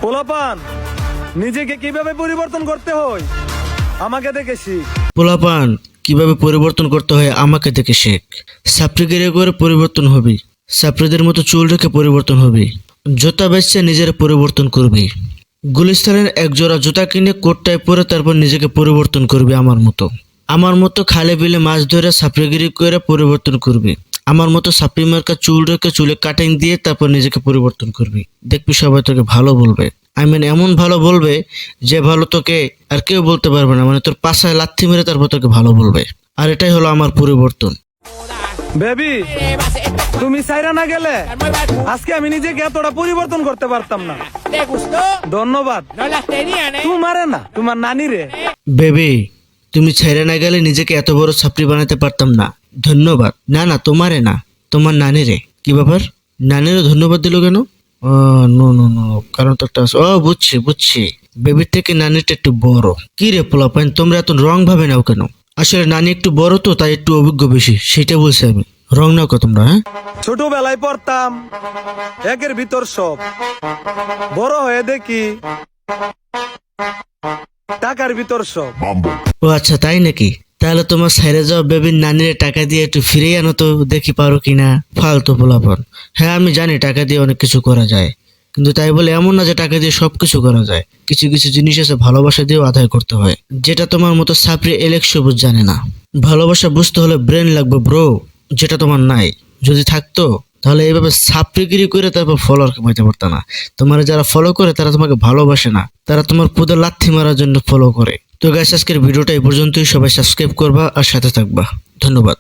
পোলাপান নিজেকে কিভাবে পরিবর্তন করতে হয় আমাকে দেখে শিখ। পোলাপান কিভাবে পরিবর্তন করতে হয় আমাকে দেখে শেখ। সাপ্রিগিরি করে পরিবর্তন হবি, সাপ্রিদের মতো চুল রেখে পরিবর্তন হবি, জুতা বেচে নিজের পরিবর্তন করবি, গুলিস্তানের এক জোড়া জুতা কিনে কোটটায় পরে তারপর নিজেকে পরিবর্তন করবি। আমার মতো খালে বিলে মাছ ধরে সাপ্রিগিরি করে পরিবর্তন করবি। আমার মতো সাপ্রি মার্কা চুল রেখে চুলে কাটিং দিয়ে তারপর নিজেকে পরিবর্তন করবি। দেখবি সবাই তোকে ভালো বলবে। এমন ভালো বলবে যে ভালো তোকে আর কেউ বলতে পারবে না। মানে তোর পাশায় লাথি মেরে তারপর তোকে ভালো বলবে। আর এটাই হলো আমার পরিবর্তন। বেবি তুমি সাইরা না গেলে আজকে আমি নিজেকে এতটা পরিবর্তন করতে পারতাম না। ¿Te gustó? ধন্যবাদ। No las tenían, ¿eh? তোমারে না, তোমার নানি রে। বেবি তুমি ছেড়ে না গেলে নিজেকে এত বড় ছাপড়ি বানাতে পারতাম না। ধন্যবাদ। না না তোমারে না, তোমার নানিরে। কি ব্যাপার, নানিরে ধন্যবাদ দিল কেন? নো নো নো, কারণ তো একটা বুঝছি বেবির থেকে নানিটা একটু বড়। কি রে পোলাপাইন, তোমরা এত রং ভাবে নাও কেন? আসলে নানি একটু বড় তো, তাই একটু অভিজ্ঞ বেশি, সেটা বলছি আমি। রং নাও কে তোমরা? হ্যাঁ ছোটবেলায় পড়তাম একের ভিতর সব, বড় হয়ে দেখি টাকার ভিতর সব। ও আচ্ছা, তাই নাকি? তাহলে তোমার সাইরে যাও বেবির নানিরে টাকা দিয়ে একটু ফিরিয়ে আনো তো, দেখি পারো কিনা। ফালতু পোলাপন। হ্যাঁ আমি জানি টাকা দিয়ে অনেক কিছু করা যায়, কিন্তু তাই বলে এমন না যে টাকা দিয়ে সবকিছু করা যায়। কিছু কিছু জিনিস আছে ভালোবাসা দিয়েও আদায় করতে হয়, যেটা তোমার মতো সাপড়ে এলেক সবুজ জানে না। ভালোবাসা বুঝতে হলে ব্রেন লাগবে ব্রো, যেটা তোমার নাই। যদি থাকতো তাহলে এইভাবে সাপড়িগিরি করে তারপর ফলোয়ার কামাইতে পারতো না। তোমার যারা ফলো করে তারা তোমাকে ভালোবাসে না, তারা তোমার পুদের লাথি মারার জন্য ফলো করে। তো গাইস, আজকের ভিডিওটা এই পর্যন্তই। সবাই সাবস্ক্রাইব করবা আর সাথে থাকবা। ধন্যবাদ।